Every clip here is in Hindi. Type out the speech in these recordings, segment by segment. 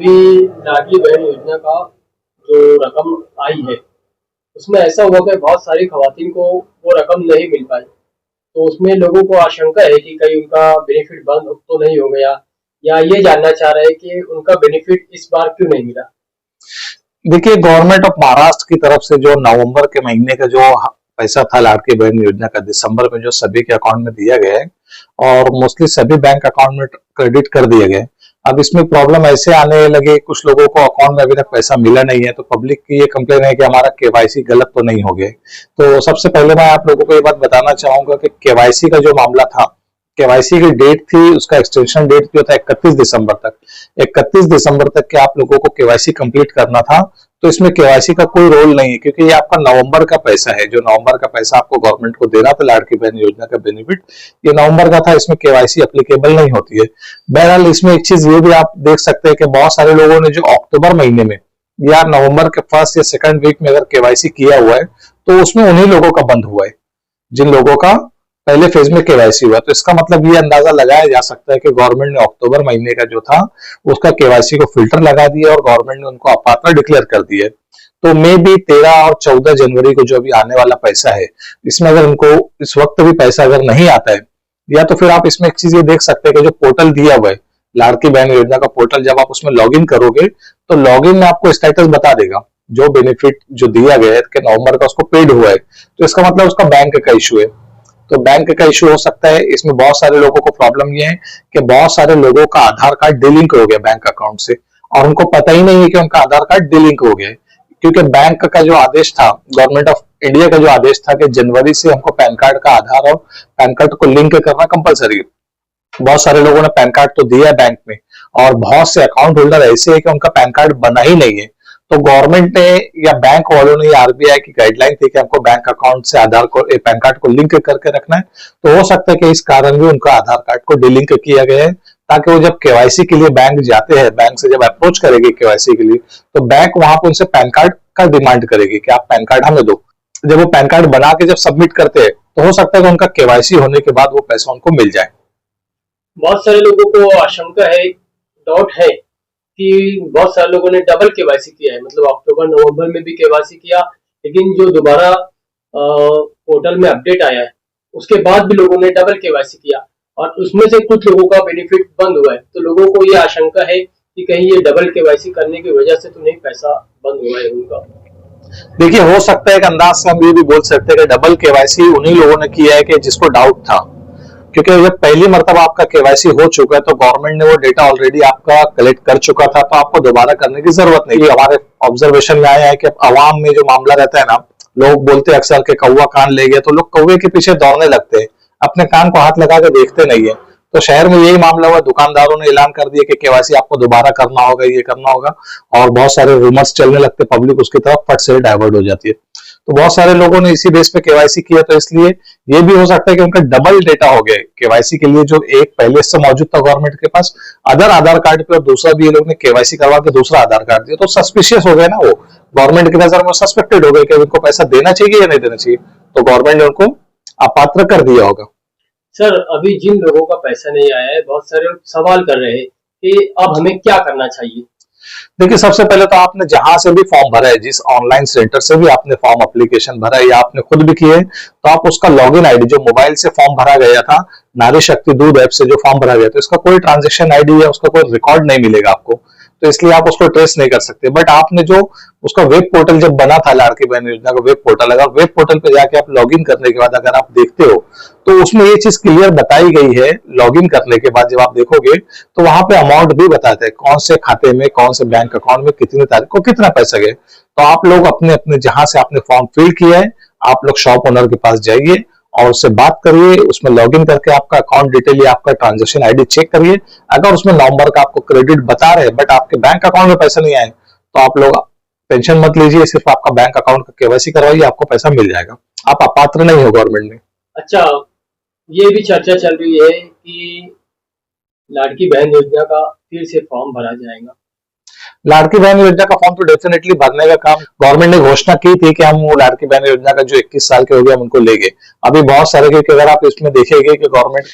अभी लाडली बहन योजना का जो रकम आई है, उसमें ऐसा हुआ कि बहुत सारी खवातीन को वो रकम नहीं मिल पाई। तो उसमें लोगों को आशंका है कि कहीं उनका बेनिफिट बंद तो नहीं हो गया, या ये जानना चाह रहे हैं कि उनका बेनिफिट इस बार क्यों नहीं मिला। देखिए, गवर्नमेंट ऑफ महाराष्ट्र की तरफ से जो नवंबर के महीने का जो पैसा था लाड़की बहन योजना का, दिसंबर में जो सभी के अकाउंट में दिया गया है और मोस्टली सभी बैंक अकाउंट में क्रेडिट कर दिए गए। अब इसमें प्रॉब्लम ऐसे आने लगे, कुछ लोगों को अकाउंट में अभी तक पैसा मिला नहीं है, तो पब्लिक की ये कंप्लेन है कि हमारा केवाईसी गलत तो नहीं हो गए। तो सबसे पहले मैं आप लोगों को ये बात बताना चाहूंगा कि केवाईसी का जो मामला था, केवाईसी की डेट थी, उसका एक्सटेंशन डेट जो था 31 दिसंबर तक। 31 दिसंबर तक के आप लोगों को केवाईसी कंप्लीट करना था। तो इसमें केवाईसी का कोई रोल नहीं है, क्योंकि ये आपका नवंबर का पैसा है। जो नवंबर का पैसा आपको गवर्नमेंट को देना था लाड़की बहन योजना का बेनिफिट, ये नवंबर का था, इसमें केवाईसी एप्लीकेबल नहीं होती है। बहरहाल इसमें एक चीज ये भी आप देख सकते हैं कि बहुत सारे लोगों ने जो अक्टूबर महीने में या नवंबर के फर्स्ट या सेकंड वीक में अगर केवाईसी किया हुआ है, तो उसमें उन्हीं लोगों का बंद हुआ है जिन लोगों का पहले फेज में केवाईसी हुआ। तो इसका मतलब ये अंदाजा लगाया जा सकता है कि गवर्नमेंट ने अक्टूबर महीने का जो था उसका केवाईसी को फिल्टर लगा दिया और गवर्नमेंट ने उनको अपात्र डिक्लेयर कर दिया। तो मे भी 13 और 14 जनवरी को जो भी आने वाला पैसा है, इसमें अगर उनको इस वक्त भी पैसा अगर नहीं आता है, या तो फिर आप इसमें एक चीज ये देख सकते हैं कि जो पोर्टल दिया हुआ है लाड़की बहन योजना का पोर्टल, जब आप उसमें लॉग इन करोगे तो लॉग इन में आपको स्टेटस बता देगा जो बेनिफिट जो दिया गया है कि नवंबर का उसको पेड हुआ है। तो इसका मतलब उसका बैंक का इशू है। तो बैंक का इशू हो सकता है। इसमें बहुत सारे लोगों को प्रॉब्लम ये है कि बहुत सारे लोगों का आधार कार्ड डिलिंक हो गया बैंक अकाउंट से, और उनको पता ही नहीं है कि उनका आधार कार्ड डिलिंक हो गया है। क्योंकि बैंक का जो आदेश था, गवर्नमेंट ऑफ इंडिया का जो आदेश था कि जनवरी से हमको पैन कार्ड का आधार और पैन कार्ड को लिंक करना कंपलसरी है। बहुत सारे लोगों ने पैन कार्ड तो दिया है बैंक में, और बहुत से अकाउंट होल्डर ऐसे है कि उनका पैन कार्ड बना ही नहीं है। तो गवर्नमेंट ने या बैंक वालों ने, आरबीआई की गाइडलाइन थी कि हमको बैंक अकाउंट से आधार को, पैन कार्ड को लिंक करके रखना है। तो हो सकता है कि इस कारण भी उनका आधार कार्ड को डिलिंक किया गया है, ताकि वो जब केवाईसी के लिए बैंक जाते हैं, बैंक से जब अप्रोच करेगी केवाईसी के लिए, तो बैंक वहां पर उनसे पैन कार्ड का डिमांड करेगी कि आप पैन कार्ड हमें दो। जब वो पैन कार्ड बना के जब सबमिट करते हैं, तो हो सकता है कि उनका केवाईसी होने के बाद वो पैसा उनको मिल जाए। बहुत सारे लोगों को आशंका है, डाउट है कि बहुत सारे लोगों ने डबल केवाईसी किया है, मतलब अक्टूबर नवंबर में भी केवाईसी किया, लेकिन जो दोबारा पोर्टल में अपडेट आया है उसके बाद भी लोगों ने डबल केवाईसी किया, और उसमें से कुछ लोगों का बेनिफिट बंद हुआ है। तो लोगों को ये आशंका है कि कहीं ये डबल केवाईसी करने की वजह से तो नहीं पैसा बंद हुआ है उनका। देखिए, हो सकता है कि अंदाज से हम ये भी बोल सकते हैं कि डबल केवाईसी उन्हीं लोगों ने किया है कि जिसको डाउट था। क्योंकि जब पहली मर्तबा आपका केवाईसी हो चुका है, तो गवर्नमेंट ने वो डेटा ऑलरेडी आपका कलेक्ट कर चुका था, तो आपको दोबारा करने की जरूरत नहीं। हमारे ऑब्जर्वेशन में आया है कि अवाम में जो मामला रहता है ना, लोग बोलते हैं अक्सर के कौवा कान ले गया, तो लोग कौवे के पीछे दौड़ने लगते हैं, अपने कान को हाथ लगा के देखते नहीं है। तो शहर में यही मामला हुआ, दुकानदारों ने ऐलान कर दिया कि केवाईसी आपको दोबारा करना होगा, ये करना होगा, और बहुत सारे रूमर्स चलने लगते, पब्लिक उसकी तरफ फट से डाइवर्ट हो जाती है। तो बहुत सारे लोगों ने इसी बेस पे केवाईसी किया, तो इसलिए ये भी हो सकता है कि उनका डबल डेटा हो गया केवाईसी के लिए, जो एक पहले से मौजूद था गवर्नमेंट के पास अदर आधार कार्ड पे, और दूसरा भी ये लोग ने केवाईसी करवा के दूसरा आधार कार्ड दिया। तो सस्पिशियस हो गए ना, वो गवर्नमेंट की नजर में सस्पेक्टेड हो गए कि उनको पैसा देना चाहिए या नहीं देना चाहिए, तो गवर्नमेंट ने उनको अपात्र कर दिया होगा। सर, अभी जिन लोगों का पैसा नहीं आया है, बहुत सारे लोग सवाल कर रहे हैं कि अब हमें क्या करना चाहिए। देखिए, सबसे पहले तो आपने जहां से भी फॉर्म भरा है, जिस ऑनलाइन सेंटर से भी आपने फॉर्म एप्लीकेशन भरा है या आपने खुद भी किए, तो आप उसका लॉगिन आईडी, जो मोबाइल से फॉर्म भरा गया था, नारी शक्ति दूध ऐप से जो फॉर्म भरा गया था, इसका कोई ट्रांजेक्शन आईडी या उसका कोई रिकॉर्ड नहीं मिलेगा आपको, तो इसलिए आप उसको ट्रेस नहीं कर सकते। बट आपने जो उसका वेब पोर्टल जब बना था लाड़की बहन योजना का वेब पोर्टल, अगर वेब पोर्टल पे जाके आप लॉगिन करने के बाद अगर आप देखते हो, तो उसमें ये चीज क्लियर बताई गई है, लॉगिन करने के बाद जब आप देखोगे तो वहां पे अमाउंट भी बताते हैं, कौन से खाते में, कौन से बैंक अकाउंट में कितनी तारीख को कितना पैसा गया। तो आप लोग अपने अपने जहां से आपने फॉर्म फिल किया है, आप लोग शॉप ओनर के पास जाइए और उससे बात करिए, उसमें लॉगिन करके आपका अकाउंट डिटेल या आपका ट्रांजेक्शन आईडी चेक करिए। अगर उसमें नवंबर का आपको क्रेडिट बता रहे बट आपके बैंक अकाउंट में पैसा नहीं आए, तो आप लोग टेंशन मत लीजिए, सिर्फ आपका बैंक अकाउंट का केवाईसी करवाइए, आपको पैसा मिल जाएगा। आप अपात्र नहीं हो गवर्नमेंट में। अच्छा, ये भी चर्चा चल रही है कि लाड़की बहन योजना का फिर से फॉर्म भरा जाएगा। लाड़की बहन योजना का फॉर्म तो डेफिनेटली भरने का काम गवर्नमेंट ने घोषणा की थी कि हम वो लाड़की बहन योजना का जो 21 साल के हो गए हम उनको लेंगे। अभी बहुत सारे, क्योंकि अगर आप इसमें देखेंगे कि गवर्नमेंट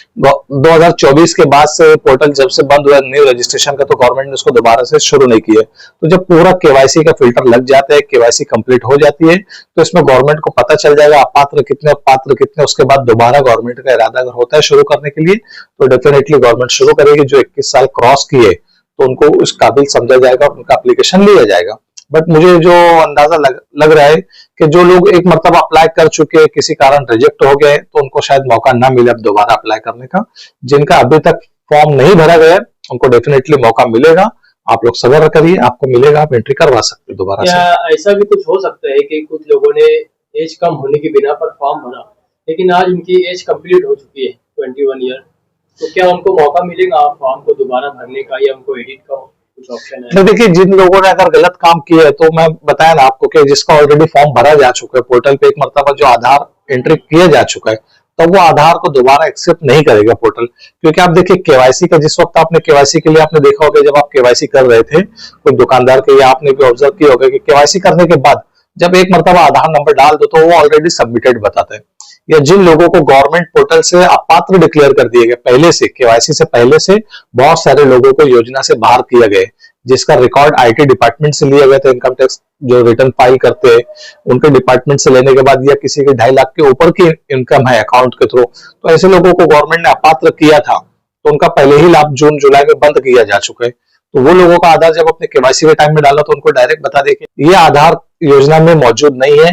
2024 के बाद से पोर्टल जब से बंद हुआ न्यू रजिस्ट्रेशन का, तो गवर्नमेंट ने उसको दोबारा से शुरू नहीं किया। तो जब पूरा केवाईसी का फिल्टर लग जाता है, केवाईसी कंप्लीट हो जाती है, तो इसमें गवर्नमेंट को पता चल जाएगा अपात्र कितने पात्र कितने। उसके बाद दोबारा गवर्नमेंट का इरादा अगर होता है शुरू करने के लिए, तो डेफिनेटली गवर्नमेंट शुरू करेगी। जो 21 साल क्रॉस किए तो उनको उस काबिल समझा जाएगा और उनका एप्लीकेशन लिया जाएगा। बट मुझे जो अंदाजा लग रहा है कि जो लोग एक मरतबा अप्लाई कर चुके हैं, किसी कारण रिजेक्ट हो गए, तो उनको शायद मौका ना मिले अब दोबारा अप्लाई करने का। जिनका अभी तक फॉर्म नहीं भरा गया है उनको डेफिनेटली मौका मिलेगा। आप लोग सब्र करिए, आपको मिलेगा, आप एंट्री करवा सकते हैं दोबारा क्या ऐसा भी कुछ हो सकता है कि कुछ लोगों ने एज कम होने की बिना पर फॉर्म भरा, लेकिन आज उनकी एज कंप्लीट हो चुकी है 21 ईयर, तो क्या उनको मौका मिलेगा फॉर्म को दोबारा भरने का, या उनको एडिट का कुछ ऑप्शन है? तो देखिए, जिन लोगों ने अगर गलत काम किया है, तो मैं बताया ना आपको कि जिसका ऑलरेडी फॉर्म भरा जा चुका है पोर्टल पे, एक मरतबा जो आधार एंट्री किया जा चुका है, तो वो आधार को दोबारा एक्सेप्ट नहीं करेगा पोर्टल। क्योंकि आप देखिए, केवाईसी का जिस वक्त आपने केवाईसी के लिए आपने देखा होगा, जब आप केवाईसी कर रहे थे कोई दुकानदार के, या आपने भी ऑब्जर्व किया होगा कि केवाईसी करने के बाद जब एक मरतबा आधार नंबर डाल दो तो वो ऑलरेडी सबमिटेड बताता है। या जिन लोगों को गवर्नमेंट पोर्टल से अपात्र डिक्लेयर कर दिए गए पहले से, केवाईसी से पहले से, बहुत सारे लोगों को योजना से बाहर किया गया, जिसका रिकॉर्ड आईटी डिपार्टमेंट से लिया गया था। इनकम टैक्स जो रिटर्न फाइल करते हैं उनके डिपार्टमेंट से लेने के बाद, या किसी के 2.5 लाख के ऊपर की इनकम है अकाउंट के थ्रू, तो ऐसे लोगों को गवर्नमेंट ने अपात्र किया था, तो उनका पहले ही लाभ जून जुलाई में बंद किया जा चुका है। तो वो लोगों का आधार जब अपने केवाईसी के टाइम में डाला तो उनको डायरेक्ट बता दे कि ये आधार योजना में मौजूद नहीं है,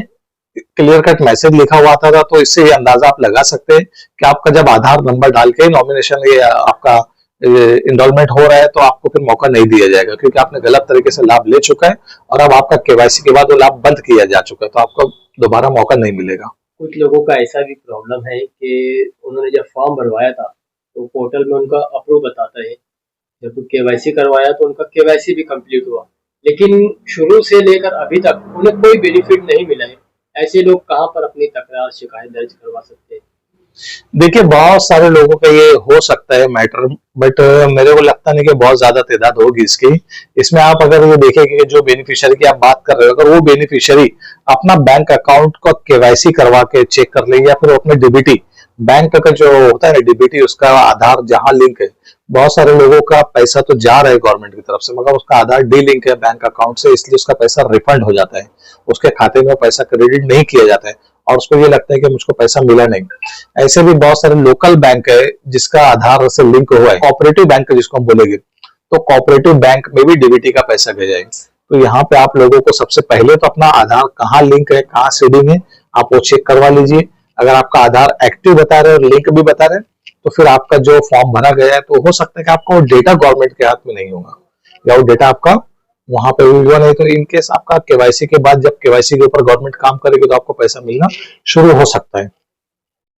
क्लियर कट मैसेज लिखा हुआ था। तो इससे ये अंदाजा आप लगा सकते हैं कि आपका जब आधार नंबर डाल के नॉमिनेशन, ये आपका इनरोलमेंट हो रहा है, तो आपको फिर मौका नहीं दिया जाएगा, क्योंकि आपने गलत तरीके से लाभ ले चुका है और अब आपका केवाईसी के बाद वो लाभ बंद किया जा चुका है, तो आपको दोबारा मौका नहीं मिलेगा। कुछ लोगों का ऐसा भी प्रॉब्लम है कि उन्होंने जब फॉर्म भरवाया था तो पोर्टल में उनका अप्रूव बताता है, जब केवाईसी करवाया तो उनका केवाईसी भी कंप्लीट हुआ, लेकिन शुरू से लेकर अभी तक उन्हें कोई बेनिफिट नहीं मिला है। ऐसे लोग कहाँ पर अपनी तकरार शिकायत दर्ज करवा सकते हैं? देखिए, बहुत सारे लोगों का ये हो सकता है मैटर, बट मेरे को लगता नहीं कि बहुत ज्यादा तादाद होगी इसकी। इसमें आप अगर ये देखेंगे कि जो बेनिफिशियरी की आप बात कर रहे हो, अगर वो बेनिफिशियरी अपना बैंक अकाउंट का केवाईसी करवा के चेक कर ले, या फिर अपने डीबीटी बैंक का जो होता है ना डीबीटी, उसका आधार जहां लिंक है, बहुत सारे लोगों का पैसा तो जा रहा है गवर्नमेंट की तरफ से, मगर उसका आधार डी लिंक है बैंक अकाउंट से, इसलिए उसका पैसा रिफंड हो जाता है, उसके खाते में पैसा क्रेडिट नहीं किया जाता है और उसको ये लगता है कि मुझको पैसा मिला नहीं। ऐसे भी बहुत सारे लोकल बैंक है जिसका आधार से लिंक हुआ है, कोऑपरेटिव बैंक जिसको हम बोलेंगे, तो कोऑपरेटिव बैंक में भी डीबीटी का पैसा गया है। तो यहाँ पे आप लोगों को सबसे पहले तो अपना आधार कहाँ लिंक है, कहाँ सीडिंग है, आप वो चेक करवा लीजिए। अगर आपका आधार एक्टिव बता रहे और लिंक भी बता रहे, तो फिर आपका जो फॉर्म भरा गया है, तो हो सकता है कि आपका वो डेटा गवर्नमेंट के हाथ में नहीं होगा, या वो डेटा आपका वहां पे भी हुआ नहीं। तो इनकेस आपका केवाईसी के बाद, जब केवाईसी के ऊपर गवर्नमेंट काम करेगी, तो आपको पैसा मिलना शुरू हो सकता है।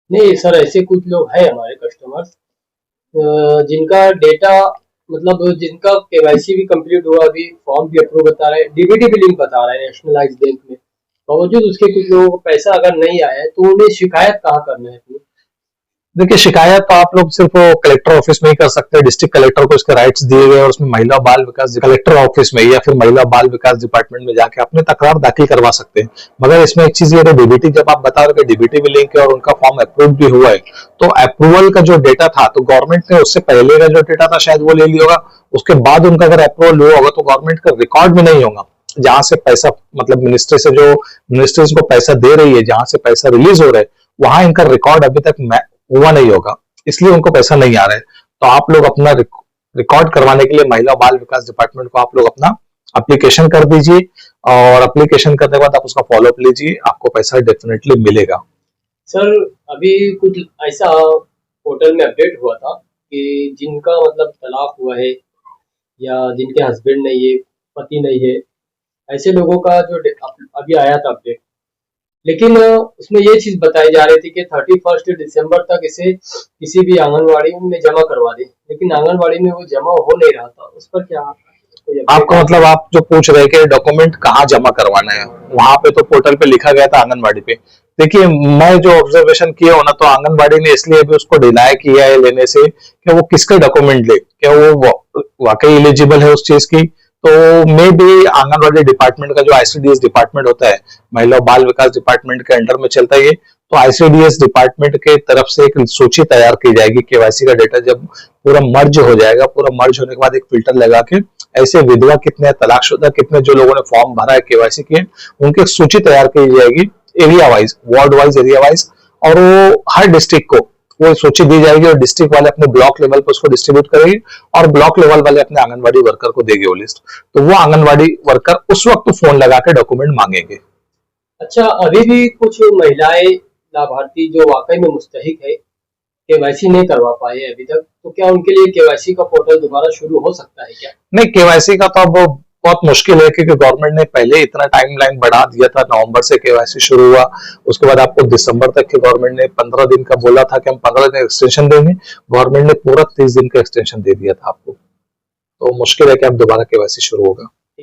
नहीं सर, ऐसे कुछ लोग हैं हमारे कस्टमर्स जिनका डेटा, मतलब जिनका केवाईसी भी कंप्लीट हुआ, अभी फॉर्म भी अप्रूव बता रहे हैं, डीबीटी भी लिंक बता रहे हैं नेशनलाइज बैंक में, बावजूद उसके कुछ लोगों को पैसा अगर नहीं आया है, तो उन्हें शिकायत कहाँ करना है अपनी? देखिए, शिकायत तो आप लोग सिर्फ कलेक्टर ऑफिस में ही कर सकते हैं। डिस्ट्रिक्ट कलेक्टर को इसके राइट्स दिए गए और उसमें महिला बाल विकास कलेक्टर ऑफिस में या फिर महिला बाल विकास डिपार्टमेंट में जाके अपने तकरार दाखिल करवा सकते हैं। मगर इसमें एक चीज ये है, डीबीटी जब आप बता रहे हो डीबीटी भी लिंक है और उनका फॉर्म अप्रूव भी हुआ है, तो अप्रूवल का जो डेटा था, तो गवर्नमेंट ने उससे पहले का जो डेटा था शायद वो ले लिया होगा, उसके बाद उनका अगर अप्रूवल हुआ होगा, तो गवर्नमेंट का रिकॉर्ड में नहीं होगा जहां से पैसा, मतलब मिनिस्ट्री से जो मिनिस्ट्रीज को पैसा दे रही है, जहां से पैसा रिलीज हो रहा है, वहां इनका रिकॉर्ड अभी तक हुआ नहीं होगा, इसलिए उनको पैसा नहीं आ रहा है। तो आप लोग अपना रिकॉर्ड करवाने के लिए महिला बाल विकास डिपार्टमेंट को आप लोग अपना एप्लीकेशन कर दीजिए, और एप्लीकेशन करने के बाद आप उसका फॉलोअप लीजिए, आपको पैसा डेफिनेटली मिलेगा। सर, अभी कुछ ऐसा पोर्टल में अपडेट हुआ था कि जिनका मतलब तलाक हुआ है, या जिनके हस्बैंड नहीं है, पति नहीं है, ऐसे लोगों का जो अभी आया था अपडेट, लेकिन उसमें ये चीज बताई जा रही थी कि 31 दिसंबर तक इसे किसी भी आंगनवाड़ी में जमा करवा दे, लेकिन आंगनवाड़ी में वो जमा हो नहीं रहा था। उस पर क्या आपका मतलब, आप जो पूछ रहे हैं कि डॉक्यूमेंट कहाँ जमा करवाना है, वहां पे तो पोर्टल पे लिखा गया था आंगनबाड़ी पे। देखिए, मैं जो ऑब्जर्वेशन किया हो ना, तो आंगनबाड़ी ने इसलिए भी उसको डिनाई किया है लेने से कि वो किसके डॉक्यूमेंट ले, क्या वो वाकई एलिजिबल है उस चीज की, तो मे भी आंगनबाड़ी डिपार्टमेंट का जो आईसीडीएस डिपार्टमेंट होता है, महिला और बाल विकास डिपार्टमेंट के अंडर में चलता है ये, तो आईसीडीएस डिपार्टमेंट के तरफ से एक सूची तैयार की जाएगी केवाईसी का डेटा जब पूरा मर्ज हो जाएगा। पूरा मर्ज होने के बाद एक फिल्टर लगा के ऐसे विधवा कितने, तलाकशुदा कितने, जो लोगों ने फॉर्म भरा है केवाईसी किए, उनकी एक सूची तैयार की जाएगी area wise, ward wise, area wise, और वो हर डिस्ट्रिक्ट को वो सूची दी जाएगी और डिस्ट्रिक्ट वाले अपने ब्लॉक लेवल पर उसको डिस्ट्रीब्यूट करेगी और ब्लॉक लेवल वाले अपने आंगनबाड़ी वर्कर को देंगे वो लिस्ट। तो वो आंगनबाड़ी वर्कर उस वक्त फोन लगा के डॉक्यूमेंट मांगेंगे। अच्छा, अभी भी कुछ महिलाएं लाभार्थी जो वाकई में मुस्तहिक है, केवाईसी नहीं करवा पाए अभी तक, तो क्या उनके लिए केवाईसी का पोर्टल दोबारा शुरू हो सकता है क्या? नहीं, केवाईसी का तो अब बहुत मुश्किल है क्योंकि गवर्नमेंट ने पहले इतना टाइमलाइन बढ़ा दिया था, नवंबर से केवाईसी शुरू हुआ, उसके बाद आपको दिसंबर तक के गवर्नमेंट ने 15 दिन का बोला था कि हम 15 दिन एक्सटेंशन देंगे, गवर्नमेंट ने पूरा 30 दिन का एक्सटेंशन दे दिया था आपको। तो मुश्किल है कि अब दोबारा केवाईसी शुरू होगा।